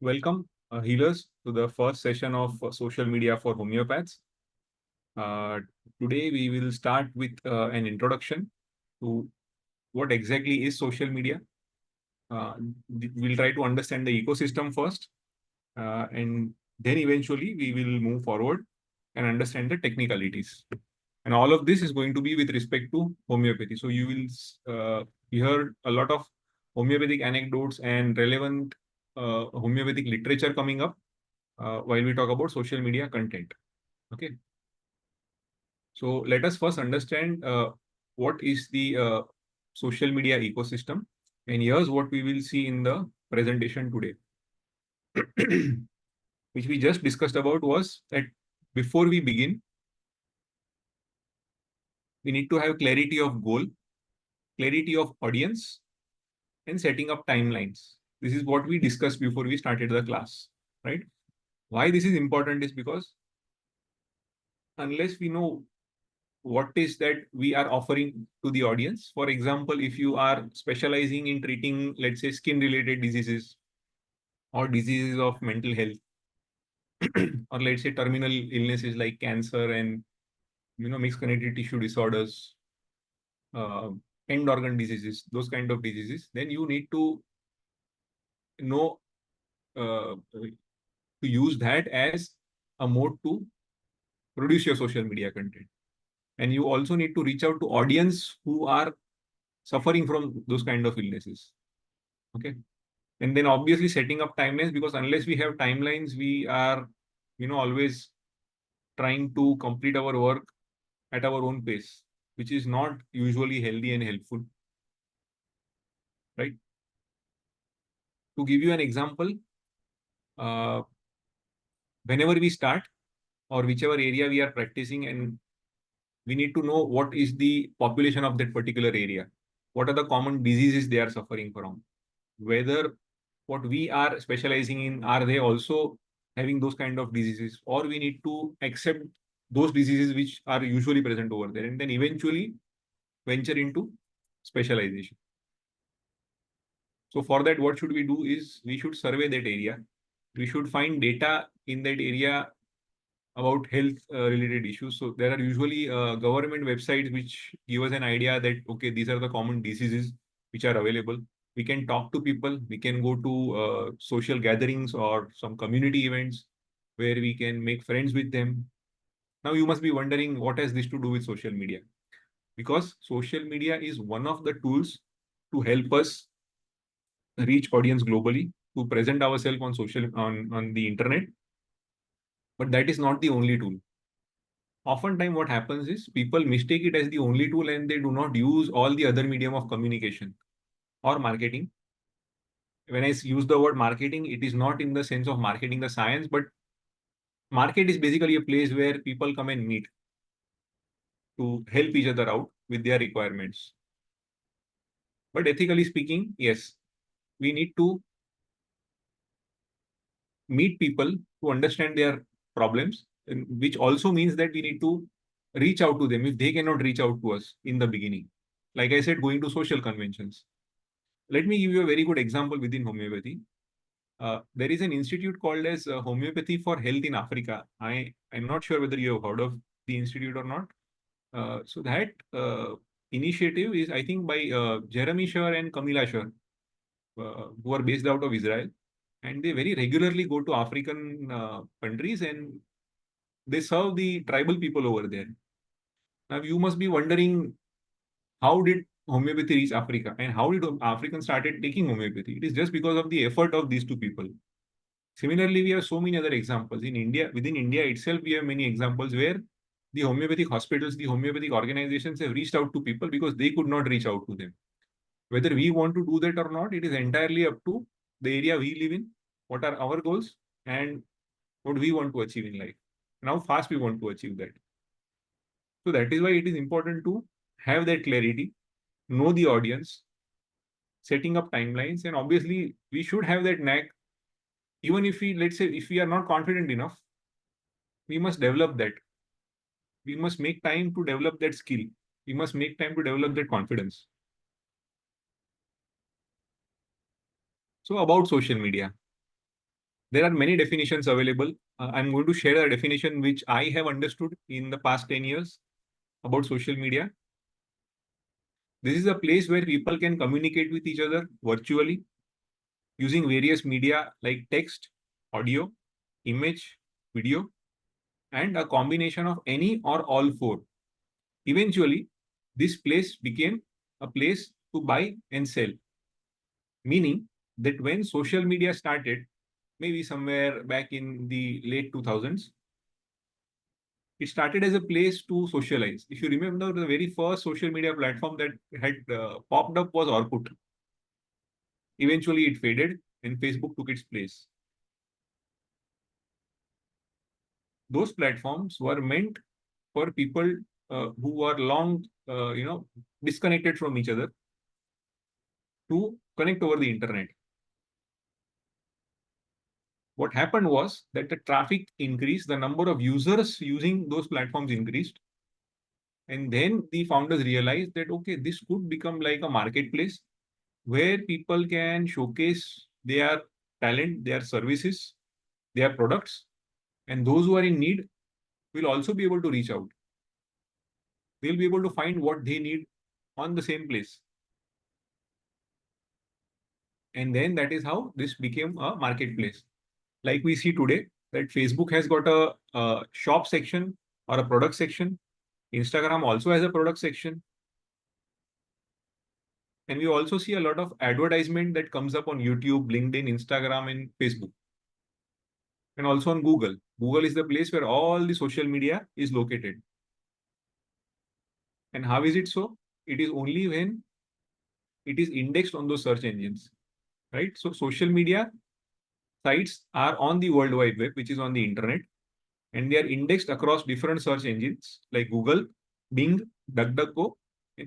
Welcome, healers, to the first session of social media for homeopaths. Uh, Today, we will start with an introduction to what exactly is social media. Uh, we'll try to understand the ecosystem first, and then eventually we will move forward and understand the technicalities. And all of this is going to be with respect to homeopathy. So you will hear a lot of homeopathic anecdotes and relevant homeopathic literature coming up while we talk about social media content. Okay, so let us first understand what is the social media ecosystem, and here's what we will see in the presentation today, which we just discussed about was that before we begin, we need to have clarity of goal, clarity of audience, and setting up timelines. This is what we discussed before we started the class, right? Why this is important is because unless we know what is that we are offering to the audience. For example, if you are specializing in treating, let's say, skin related diseases or diseases of mental health, or let's say terminal illnesses like cancer and mixed connective tissue disorders, uh, end organ diseases, those kind of diseases, then you need to know to use that as a mode to produce your social media content. And you also need to reach out to audience who are suffering from those kind of illnesses. Okay. And then obviously setting up timelines, because unless we have timelines, we are always trying to complete our work at our own pace, which is not usually healthy and helpful, right? To give you an example, uh, whenever we start or whichever area we are practicing, and we need to know what is the population of that particular area, what are the common diseases they are suffering from, whether what we are specializing in, are they also having those kind of diseases, or we need to accept those diseases which are usually present over there, and then eventually venture into specialization. So for that, what should we do is we should survey that area. We should find data in that area about health related issues. So there are usually government websites which give us an idea that, okay, these are the common diseases which are available. We can talk to people. We can go to social gatherings or some community events where we can make friends with them. Now you must be wondering, what has this to do with social media? Because social media is one of the tools to help us reach audience globally, to present ourselves on on the internet, but that is not the only tool. Oftentimes what happens is people mistake it as the only tool, and they do not use all the other medium of communication or marketing. When I use the word marketing, it is not in the sense of marketing the science, but market is basically a place where people come and meet to help each other out with their requirements. But ethically speaking, yes, we need to meet people to understand their problems, which also means that we need to reach out to them if they cannot reach out to us in the beginning. Like I said, going to social conventions. Let me give you a very good example within homeopathy. There is an institute called as Homeopathy for Health in Africa. I'm not sure whether you have heard of the institute or not. So that initiative is, I think, by Jeremy Sher and Camilla Sher, who are based out of Israel, and they very regularly go to African countries and they serve the tribal people over there. Now you must be wondering, how did homeopathy reach Africa, and how did Africans started taking homeopathy? It is just because of the effort of these two people. Similarly, we have so many other examples in India. Within India itself, we have many examples where the homeopathic hospitals, the homeopathic organizations have reached out to people because they could not reach out to them. Whether we want to do that or not, it is entirely up to the area we live in, what are our goals, and what we want to achieve in life, and how fast we want to achieve that. So that is why it is important to have that clarity, know the audience, setting up timelines, and obviously we should have that knack. Even if we, let's say, if we are not confident enough, we must develop that. We must make time to develop that skill. We must make time to develop that confidence. So about social media. There are many definitions available. I'm going to share a definition which I have understood in the past 10 years about social media. This is a place where people can communicate with each other virtually using various media like text, audio, image, video, and a combination of any or all four. Eventually, this place became a place to buy and sell, meaning that when social media started, maybe somewhere back in the late 2000s, it started as a place to socialize. If you remember, the very first social media platform that had popped up was Orkut. Eventually, it faded and Facebook took its place. Those platforms were meant for people who were long, disconnected from each other to connect over the internet. What happened was that the traffic increased, the number of users using those platforms increased. And then the founders realized that, okay, this could become like a marketplace where people can showcase their talent, their services, their products, and those who are in need will also be able to reach out. They'll be able to find what they need on the same place. And then that is how this became a marketplace. Like we see today, that Facebook has got a shop section or a product section. Instagram also has a product section. And we also see a lot of advertisement that comes up on YouTube, LinkedIn, Instagram, and Facebook. And also on Google. Google is the place where all the social media is located. And how is it so? It is only when it is indexed on those search engines, right? So social media sites are on the World Wide Web, which is on the internet, and they are indexed across different search engines like Google, Bing, DuckDuckGo,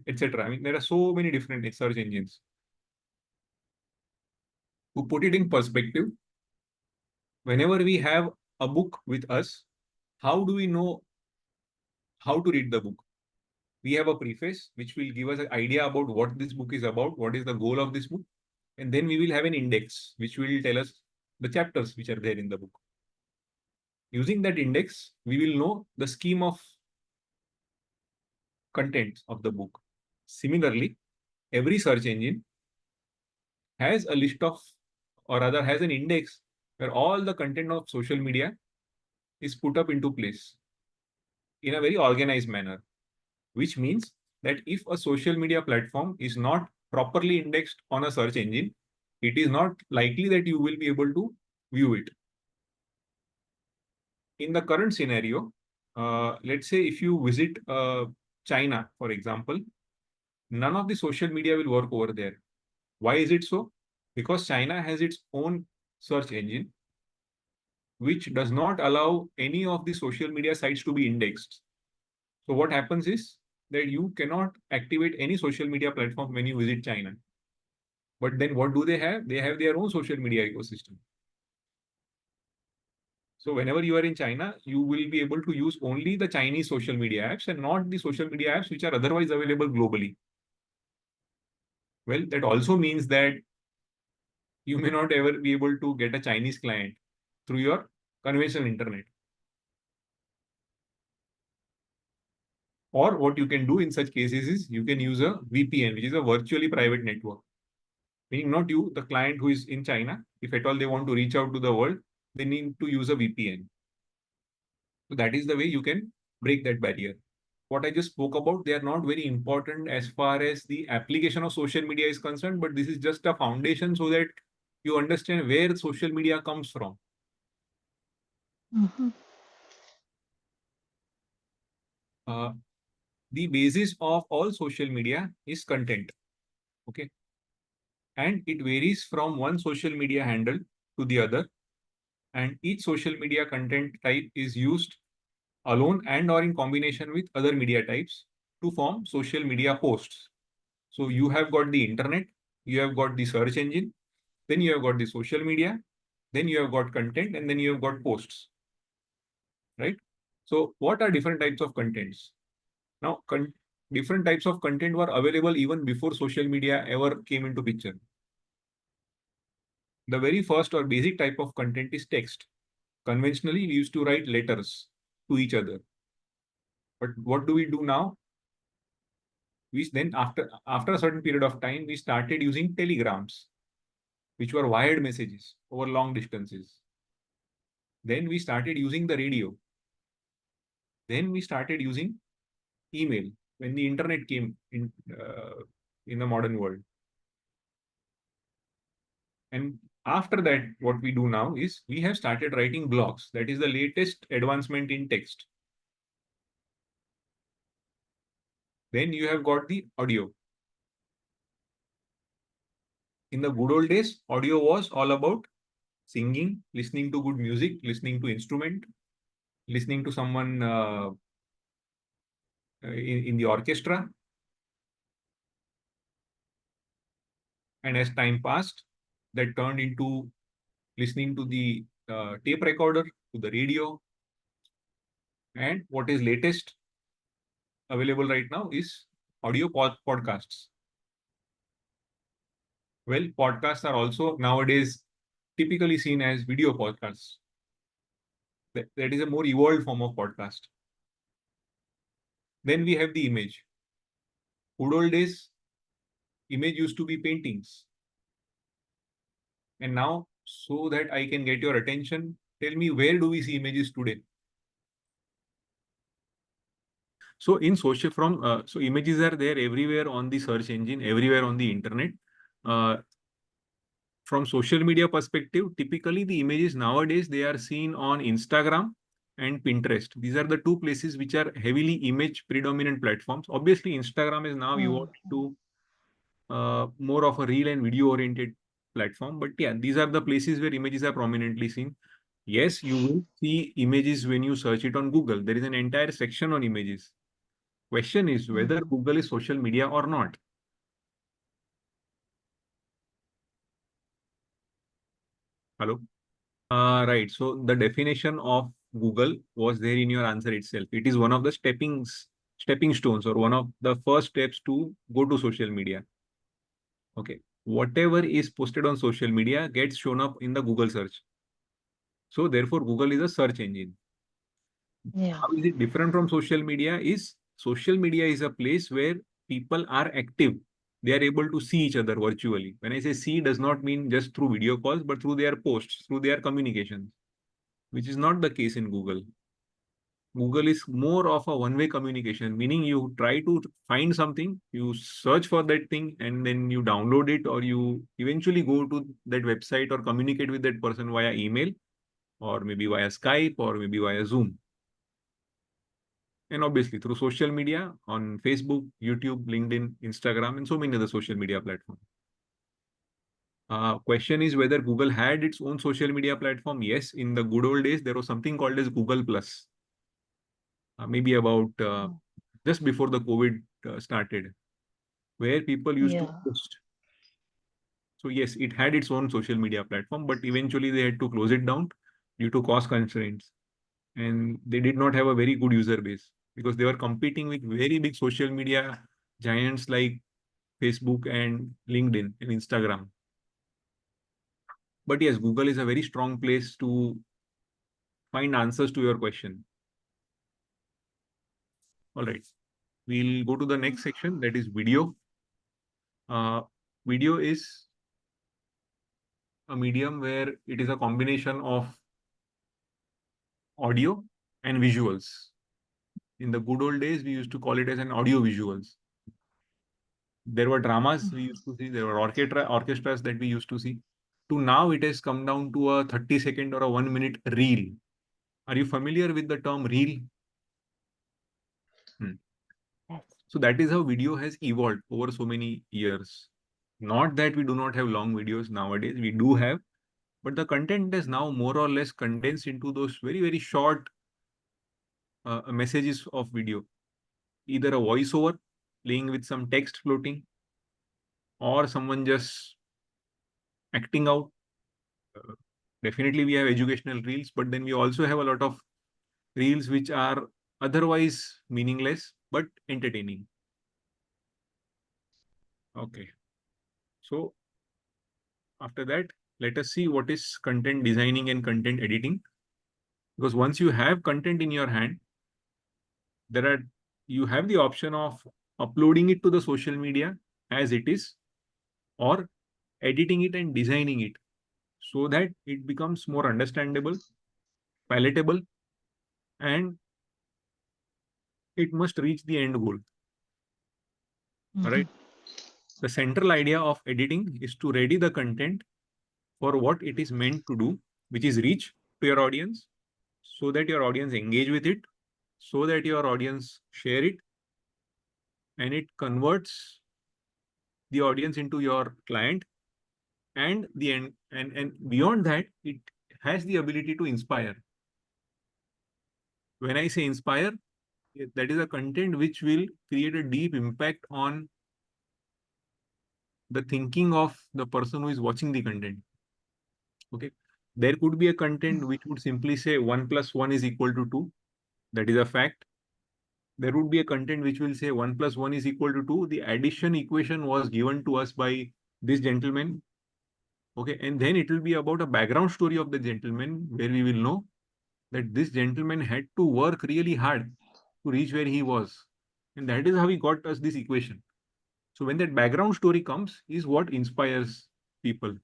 etc. I mean, there are so many different search engines. To put it in perspective, whenever we have a book with us, how do we know how to read the book? We have a preface which will give us an idea about what this book is about, what is the goal of this book, and then we will have an index which will tell us the chapters which are there in the book. Using that index, we will know the scheme of contents of the book. Similarly, every search engine has a list of, or rather has an index where all the content of social media is put up into place in a very organized manner, which means that if a social media platform is not properly indexed on a search engine, it is not likely that you will be able to view it. In the current scenario, let's say if you visit China, for example, none of the social media will work over there. Why is it so? Because China has its own search engine, which does not allow any of the social media sites to be indexed. So what happens is that you cannot activate any social media platform when you visit China. But then what do they have? They have their own social media ecosystem. So whenever you are in China, you will be able to use only the Chinese social media apps and not the social media apps which are otherwise available globally. Well, that also means that you may not ever be able to get a Chinese client through your conventional internet. Or what you can do in such cases is you can use a VPN, which is a virtually private network. Meaning not you, the client who is in China, if at all they want to reach out to the world, they need to use a VPN. So that is the way you can break that barrier. What I just spoke about, they are not very important as far as the application of social media is concerned, but this is just a foundation so that you understand where social media comes from. Mm-hmm. Uh, the basis of all social media is content. Okay. And it varies from one social media handle to the other. And each social media content type is used alone and or in combination with other media types to form social media posts. So you have got the internet, you have got the search engine, then you have got the social media, then you have got content, and then you have got posts, right? So what are different types of contents? Now, different types of content were available even before social media ever came into picture. The very first or basic type of content is text. Conventionally, we used to write letters to each other. But what do we do now? We then after a certain period of time, we started using telegrams, which were wired messages over long distances. Then we started using the radio. Then we started using email when the internet came in the modern world. And after that, what we do now is we have started writing blogs. That is the latest advancement in text. Then you have got the audio. In the good old days, audio was all about singing, listening to good music, listening to instrument, listening to someone in the orchestra. And as time passed, that turned into listening to the tape recorder, to the radio. And what is latest available right now is audio podcasts. Well, podcasts are also nowadays typically seen as video podcasts. That is a more evolved form of podcast. Then we have the image. Good old days, image used to be paintings. And now, so that I can get your attention, tell me, where do we see images today? So in social so images are there everywhere on the search engine, everywhere on the internet. From social media perspective, typically the images nowadays, they are seen on Instagram and Pinterest. These are the two places which are heavily image predominant platforms. Obviously, Instagram is now evolved to more of a reel and video oriented platform. But yeah, these are the places where images are prominently seen. Yes, you will see images when you search it on Google. There is an entire section on images. Question is whether Google is social media or not. Hello? Right. So the definition of Google was there in your answer itself. It is one of the stepping stones or one of the first steps to go to social media. Okay. Whatever is posted on social media gets shown up in the Google search. So therefore, Google is a search engine. Yeah. How is it different from social media? Is social media is a place where people are active. They are able to see each other virtually. When I say see, does not mean just through video calls, but through their posts, through their communications, which is not the case in Google. Google is more of a one-way communication, meaning you try to find something, you search for that thing, and then you download it, or you eventually go to that website or communicate with that person via email, or maybe via Skype, or maybe via Zoom. And obviously through social media on Facebook, YouTube, LinkedIn, Instagram, and so many other social media platforms. Question is whether Google had its own social media platform. Yes, in the good old days, there was something called as Google Plus. Maybe about just before the COVID started, where people used to Yeah. post. So yes, it had its own social media platform, but eventually they had to close it down due to cost constraints. And they did not have a very good user base because they were competing with very big social media giants like Facebook and LinkedIn and Instagram. But yes, Google is a very strong place to find answers to your question. All right, we'll go to the next section, that is video. Uh, Video is a medium where it is a combination of audio and visuals. In the good old days, we used to call it as an audio visuals. There were dramas we used to see, there were orchestras that we used to see. To now, it has come down to a 30-second or a 1-minute reel. Are you familiar with the term reel? Hmm. Yes. So that is how video has evolved over so many years. Not that we do not have long videos nowadays, we do have, but the content is now more or less condensed into those very, very short messages of video. Either a voiceover playing with some text floating, or someone just acting out. Uh, Definitely, we have educational reels, but then we also have a lot of reels which are otherwise meaningless but entertaining. Okay. So after that, let us see what is content designing and content editing. Because once you have content in your hand, you have the option of uploading it to the social media as it is, or editing it and designing it so that it becomes more understandable, palatable, and it must reach the end goal. All right. The central idea of editing is to ready the content for what it is meant to do, which is reach to your audience, so that your audience engage with it, so that your audience share it, and it converts the audience into your client, and the end, and beyond that, it has the ability to inspire. When I say inspire, that is a content which will create a deep impact on the thinking of the person who is watching the content. Okay. There could be a content which would simply say 1 plus 1 is equal to 2. That is a fact. There would be a content which will say 1 plus 1 is equal to 2. The addition equation was given to us by this gentleman. Okay. And then it will be about a background story of the gentleman where we will know that this gentleman had to work really hard to reach where he was. And that is how he got us this equation. So when that background story comes, is what inspires people.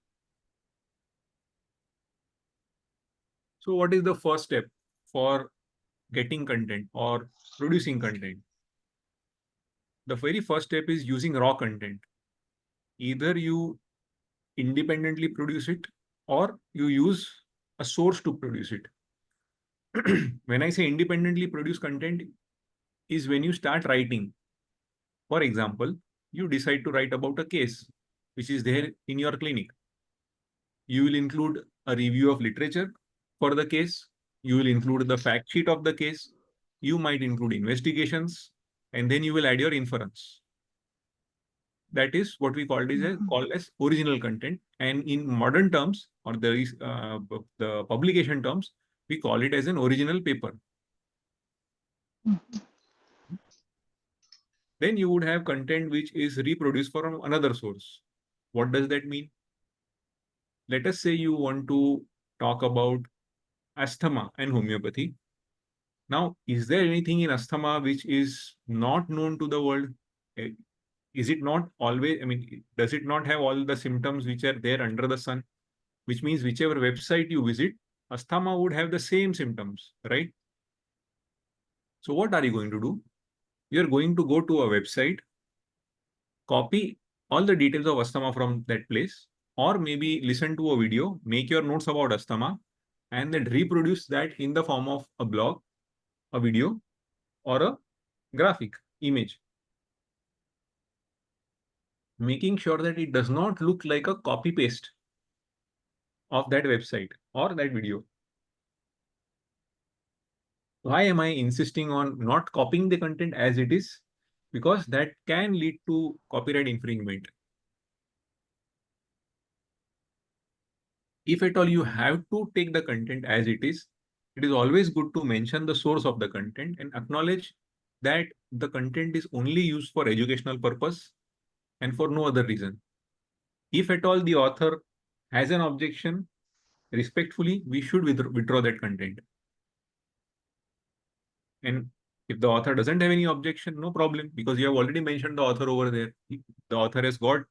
So what is the first step for getting content or producing content? The very first step is using raw content. Either you independently produce it or you use a source to produce it. When I say independently produce content is when you start writing. For example, you decide to write about a case which is there in your clinic. You will include a review of literature for the case. You will include the fact sheet of the case. You might include investigations, and then you will add your inference. That is what we call as original content. And in modern terms, or the publication terms, we call it as an original paper. Then you would have content which is reproduced from another source. What does that mean? Let us say you want to talk about asthma and homeopathy. Now, is there anything in asthma which is not known to the world? Eh, Is it not always, I mean, does it not have all the symptoms which are there under the sun? Which means whichever website you visit, asthma would have the same symptoms, right? So what are you going to do? You're going to go to a website, copy all the details of asthma from that place, or maybe listen to a video, make your notes about asthma, and then reproduce that in the form of a blog, a video, or a graphic image, making sure that it does not look like a copy paste of that website or that video. Why am I insisting on not copying the content as it is? Because that can lead to copyright infringement. If at all you have to take the content as it is always good to mention the source of the content and acknowledge that the content is only used for educational purpose and for no other reason. If at all the author has an objection, respectfully, we should withdraw that content. And if the author doesn't have any objection, no problem, because you have already mentioned the author over there. The author has got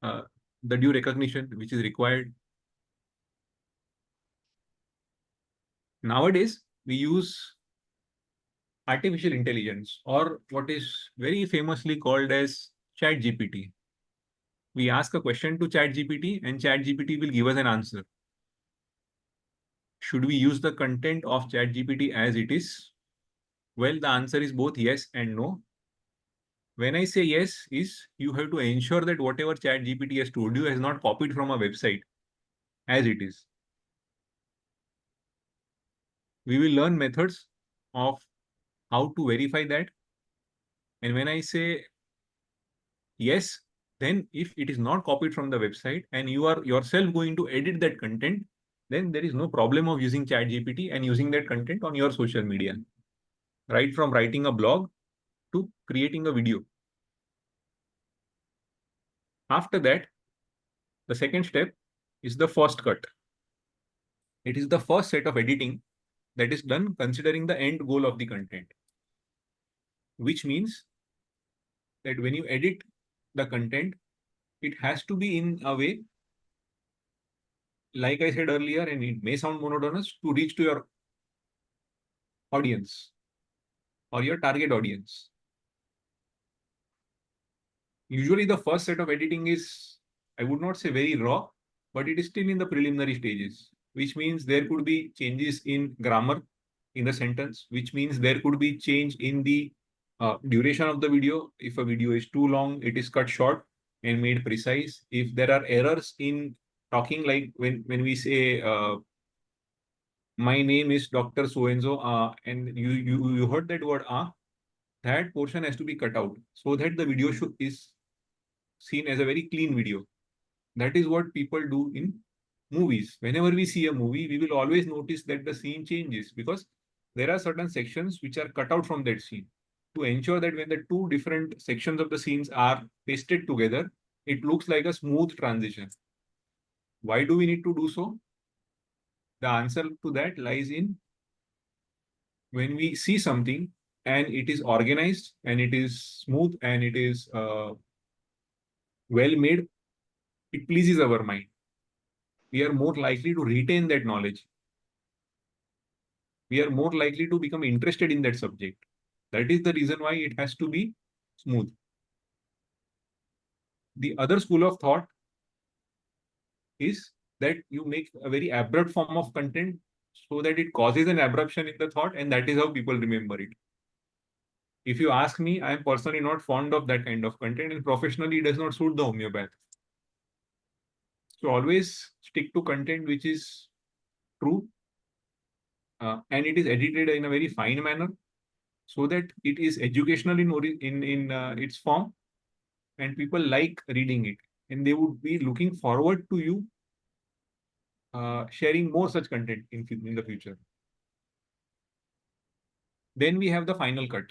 uh, the due recognition which is required. Nowadays, we use artificial intelligence, or what is very famously called as chat GPT. We ask a question to chat GPT and chat GPT will give us an answer. Should we use the content of chat GPT as it is? Well, the answer is both yes and no. When I say yes, is you have to ensure that whatever chat GPT has told you has not copied from a website as it is. We will learn methods of how to verify that. And when I say yes, then if it is not copied from the website and you are yourself going to edit that content, then there is no problem of using chat GPT and using that content on your social media. Right from writing a blog to creating a video. After that, the second step is the first cut. It is the first set of editing that is done considering the end goal of the content, which means that when you edit the content, it has to be in a way, like I said earlier, and it may sound monotonous, to reach to your audience or your target audience. Usually the first set of editing is, I would not say very raw, but it is still in the preliminary stages, which means there could be changes in grammar in the sentence, which means there could be change in the duration of the video. If a video is too long, it is cut short and made precise. If there are errors in talking, like when we say, my name is Dr. So-and-so, and you heard that word, that portion has to be cut out so that the video is seen as a very clean video. That is what people do in movies. Whenever we see a movie, we will always notice that the scene changes because there are certain sections which are cut out from that scene to ensure that when the two different sections of the scenes are pasted together, it looks like a smooth transition. Why do we need to do so? The answer to that lies in when we see something and it is organized and it is smooth and it is well made, it pleases our mind. We are more likely to retain that knowledge. We are more likely to become interested in that subject. That is the reason why it has to be smooth. The other school of thought is that you make a very abrupt form of content so that it causes an abruption in the thought, and that is how people remember it. If you ask me, I am personally not fond of that kind of content, and professionally, it does not suit the homeopath. So always stick to content which is true, and it is edited in a very fine manner so that it is educational in its form, and people like reading it, and they would be looking forward to you sharing more such content in the future. Then we have the final cut.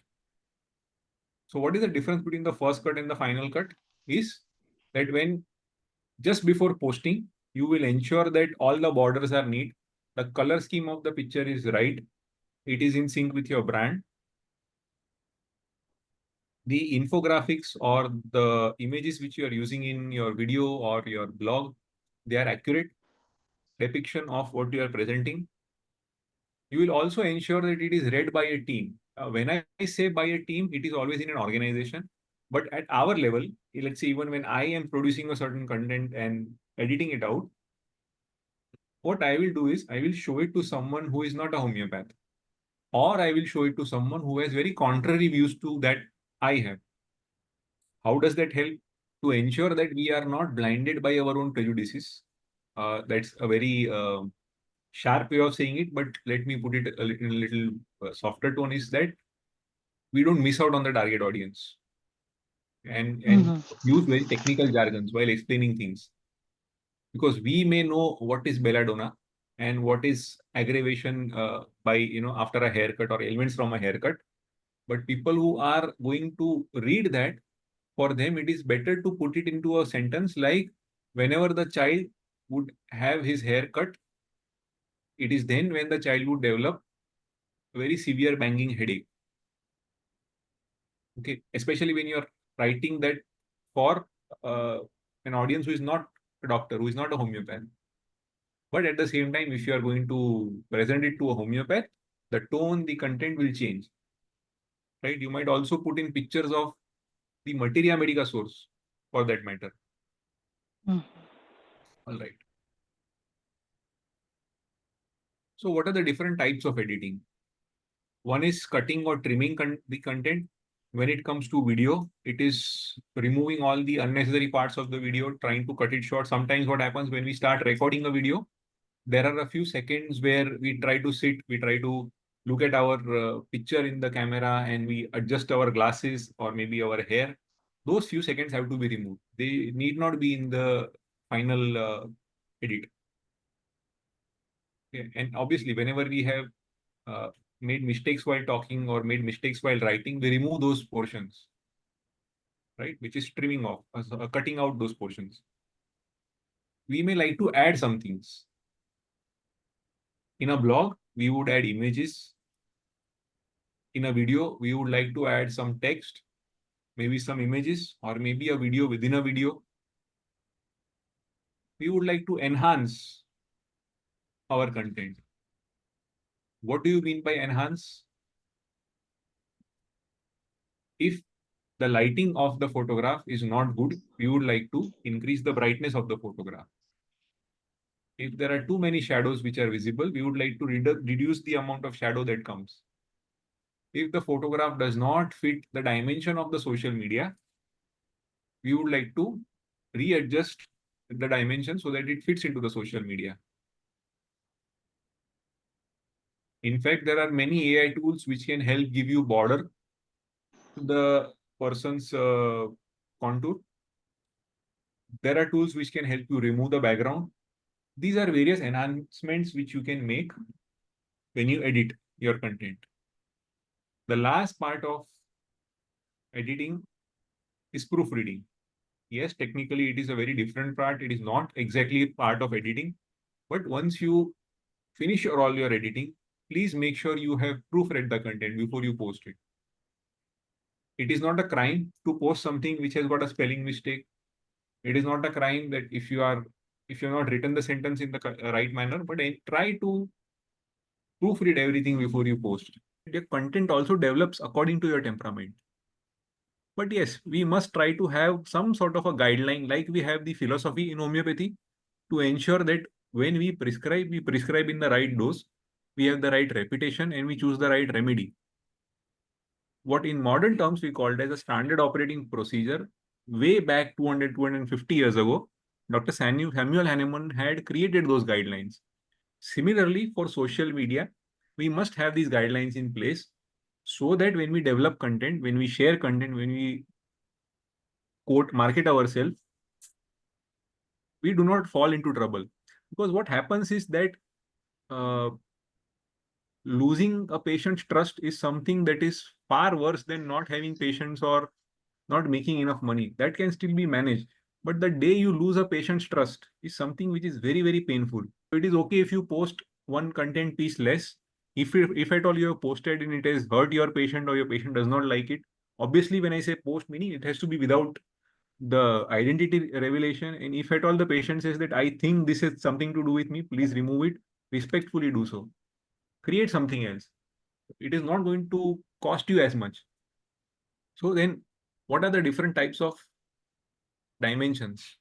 So what is the difference between the first cut and the final cut is that when just before posting, you will ensure that all the borders are neat, the color scheme of the picture is right, it is in sync with your brand, the infographics or the images which you are using in your video or your blog, they are accurate depiction of what you are presenting. You will also ensure that it is read by a team. When I say by a team, it is always in an organization. But at our level, let's say even when I am producing a certain content and editing it out, what I will do is I will show it to someone who is not a homeopath, or I will show it to someone who has very contrary views to that I have. How does that help? To ensure that we are not blinded by our own prejudices. That's a very sharp way of saying it, but let me put it in a little softer tone, is that we don't miss out on the target audience and Mhm. use very technical jargons while explaining things. Because we may know what is belladonna and what is aggravation by, after a haircut or ailments from a haircut. But people who are going to read that, for them, it is better to put it into a sentence like, whenever the child would have his hair cut, it is then when the child would develop a very severe banging headache. Okay, especially when you're writing that for uh, an audience who is not a doctor, who is not a homeopath. But at the same time, if you are going to present it to a homeopath, the tone, the content will change, right? You might also put in pictures of the materia medica source for that matter. Mhm. All right. So what are the different types of editing? One is cutting or trimming the content. When it comes to video, it is removing all the unnecessary parts of the video, trying to cut it short. Sometimes what happens when we start recording a video, there are a few seconds where we try to sit, we try to look at our picture in the camera, and we adjust our glasses or maybe our hair. Those few seconds have to be removed. They need not be in the final edit. Okay. And obviously, whenever we have uh, made mistakes while talking or made mistakes while writing, we remove those portions, right? Which is trimming off, cutting out those portions. we may like to add some things. In a blog, we would add images. In a video, we would like to add some text, maybe some images, or maybe a video within a video. We would like to enhance our content. What do you mean by enhance? If the lighting of the photograph is not good, we would like to increase the brightness of the photograph. If there are too many shadows which are visible, we would like to reduce the amount of shadow that comes. If the photograph does not fit the dimension of the social media, we would like to readjust the dimension so that it fits into the social media. In fact, there are many AI tools which can help give you border to the person's contour. There are tools which can help you remove the background. These are various enhancements which you can make when you edit your content. The last part of editing is proofreading. Yes, technically it is a very different part. It is not exactly part of editing. But once you finish all your editing, please make sure you have proofread the content before you post it. It is not a crime to post something which has got a spelling mistake. It is not a crime that if you are not written the sentence in the right manner, but try to proofread everything before you post. Your content also develops according to your temperament. But yes, we must try to have some sort of a guideline, like we have the philosophy in homeopathy, to ensure that when we prescribe in the right dose, we have the right reputation, and we choose the right remedy. What in modern terms we called as a standard operating procedure, way back 250 years ago, Dr. Samuel Hahnemann had created those guidelines. Similarly, for social media, we must have these guidelines in place so that when we develop content, when we share content, when we quote market ourselves, we do not fall into trouble. Because what happens is that uh, losing a patient's trust is something that is far worse than not having patients or not making enough money. That can still be managed. But the day you lose a patient's trust is something which is very, very painful. So it is okay if you post one content piece less. If at all you have posted and it has hurt your patient or your patient does not like it, obviously when I say post, meaning it has to be without the identity revelation. And if at all the patient says that I think this has something to do with me, please remove it. Respectfully do so. Create something else. It is not going to cost you as much. So then, what are the different types of dimensions?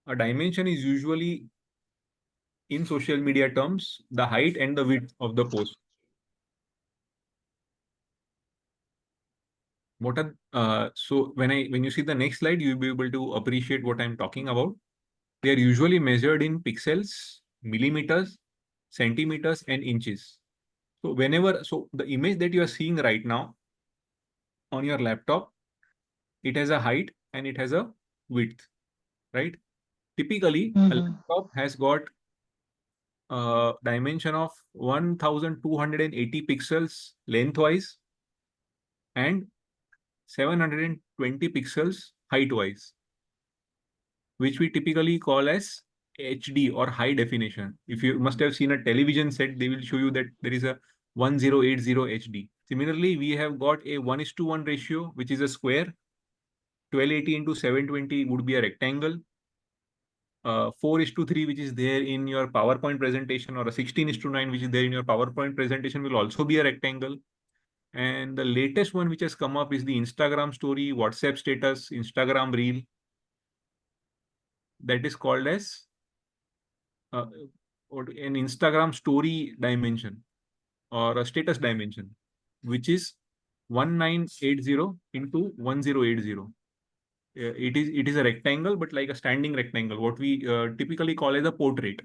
A dimension is usually, in social media terms, the height and the width of the post. So when you see the next slide, you'll be able to appreciate what I'm talking about. They are usually measured in pixels, millimeters, centimeters, and inches. So the image that you are seeing right now on your laptop, it has a height and it has a width, right? Typically, a laptop has got a dimension of 1280 pixels lengthwise and 720 pixels height-wise, which we typically call as HD or high definition. If you must have seen a television set, they will show you that there is a 1080 HD. Similarly, we have got a 1:1 ratio, which is a square. 1280 into 720 would be a rectangle. 4:3, which is there in your PowerPoint presentation, or a 16:9, which is there in your PowerPoint presentation, will also be a rectangle. And the latest one which has come up is the Instagram story, WhatsApp status, Instagram reel. That is called as an Instagram story dimension or a status dimension, which is 1980 into 1080. It is a rectangle, but like a standing rectangle, what we typically call as a portrait.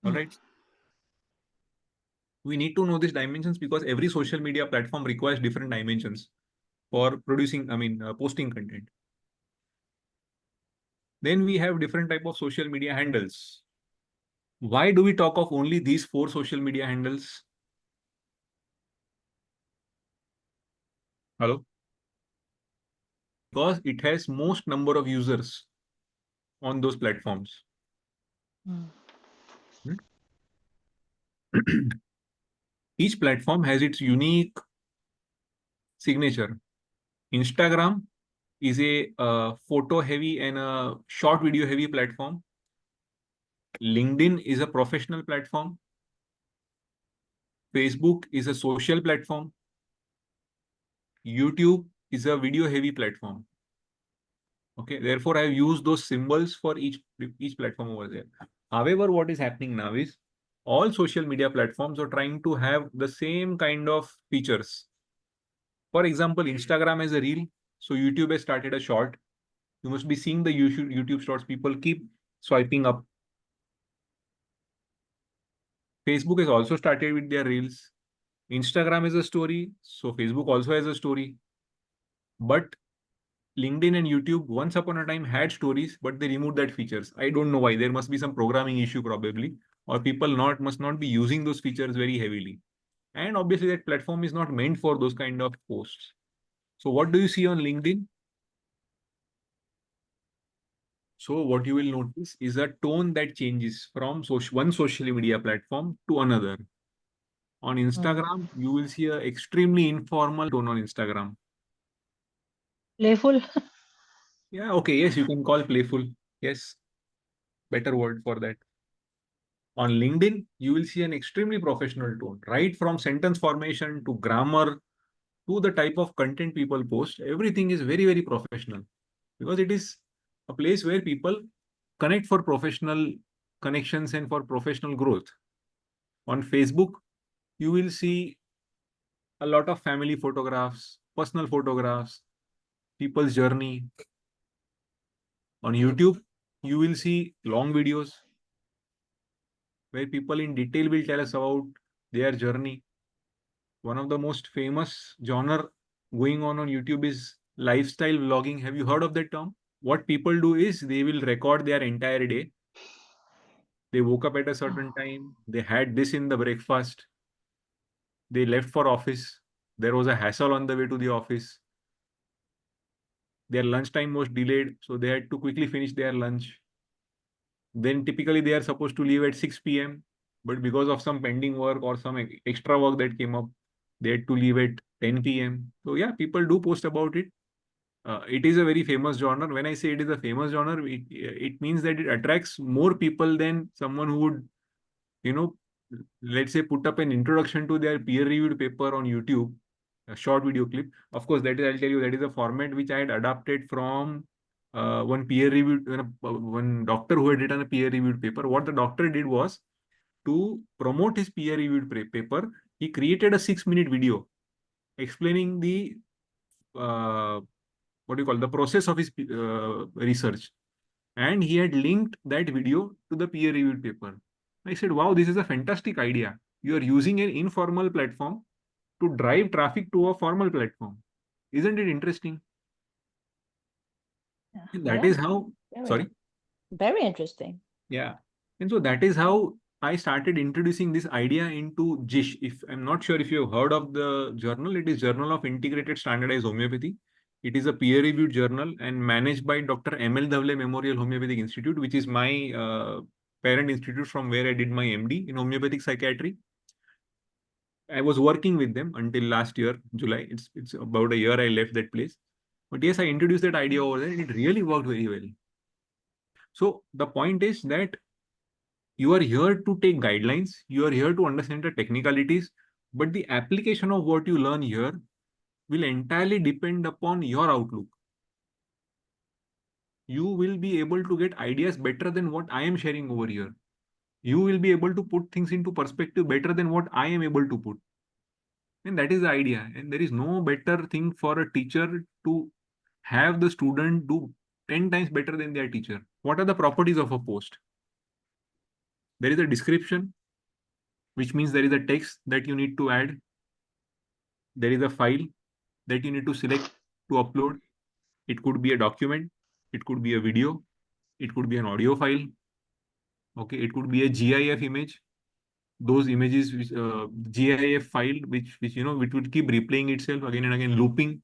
All right. We need to know these dimensions because every social media platform requires different dimensions for posting content. Then we have different type of social media handles. Why do we talk of only these 4 social media handles? Hello? because it has most number of users on those platforms. Mm. Each platform has its unique signature. Instagram is a photo heavy and a short video heavy platform. LinkedIn is a professional platform. Facebook is a social platform. YouTube is a video heavy platform. Okay, therefore I've used those symbols for each platform over there. However, what is happening now is all social media platforms are trying to have the same kind of features. For example, Instagram has a reel, so YouTube has started a short. You must be seeing the YouTube shorts. People keep swiping up. Facebook has also started with their reels. Instagram is a story, so Facebook also has a story. But LinkedIn and YouTube once upon a time had stories, but they removed that features. I don't know why. There must be some programming issue probably, or people must not be using those features very heavily. And obviously that platform is not meant for those kind of posts. So what do you see on LinkedIn? So what you will notice is a tone that changes from one social media platform to another. On Mm. Instagram, you will see an extremely informal tone on Instagram. Playful. Yeah, okay, yes, you can call playful. Yes, better word for that. On LinkedIn, you will see an extremely professional tone, right from sentence formation to grammar to the type of content people post. Everything is very, very professional because it is a place where people connect for professional connections and for professional growth. On Facebook, you will see a lot of family photographs, personal photographs, people's journey. On YouTube, you will see long videos where people in detail will tell us about their journey. One of the most famous genre going on YouTube is lifestyle vlogging. Have you heard of that term? What people do is they will record their entire day. They woke up at a certain time. They had this in the breakfast. They left for office. There was a hassle on the way to the office. Their lunchtime was delayed, so they had to quickly finish their lunch. Then typically they are supposed to leave at 6 p.m. But because of some pending work or some extra work that came up, they had to leave at 10 p.m. So yeah, people do post about it. It is a very famous genre. When I say it is a famous genre, it means that it attracts more people than someone who would, you know, let's say put up an introduction to their peer-reviewed paper on YouTube, a short video clip. Of course, that is, I'll tell you, that is a format which I had adapted from one peer-reviewed, one doctor who had written a peer-reviewed paper. What the doctor did was to promote his peer-reviewed paper, he created a 6-minute video explaining the uh, what do you call the process of his research, and he had linked that video to the peer reviewed paper. I said, wow, this is a fantastic idea. You are using an informal platform to drive traffic to a formal platform. Isn't it interesting? And that Yeah, is how, very, sorry. very interesting. Yeah. And so that is how I started introducing this idea into JISH. If I'm not sure if you have heard of the journal, it is Journal of Integrated Standardized Homeopathy. It is a peer-reviewed journal and managed by Dr. M.L. Dhavle Memorial Homeopathic Institute, which is my parent institute from where I did my MD in homeopathic psychiatry. I was working with them until last year, July. It's about a year I left that place. But yes, I introduced that idea over there and it really worked very well. So the point is that you are here to take guidelines, you are here to understand the technicalities, but the application of what you learn here will entirely depend upon your outlook. You will be able to get ideas better than what I am sharing over here. You will be able to put things into perspective better than what I am able to put. And that is the idea. And there is no better thing for a teacher to have the student do 10 times better than their teacher. What are the properties of a post? There is a description, which means there is a text that you need to add. There is a file that you need to select to upload. It could be a document, it could be a video, it could be an audio file. Okay, it could be a GIF image. Those images, which GIF file, which which would keep replaying itself again and again, looping.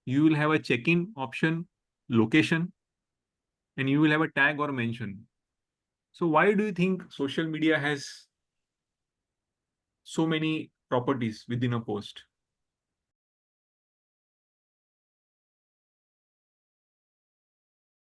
You will have a check-in option, location, and you will have a tag or mention. So why do you think social media has so many properties within a post?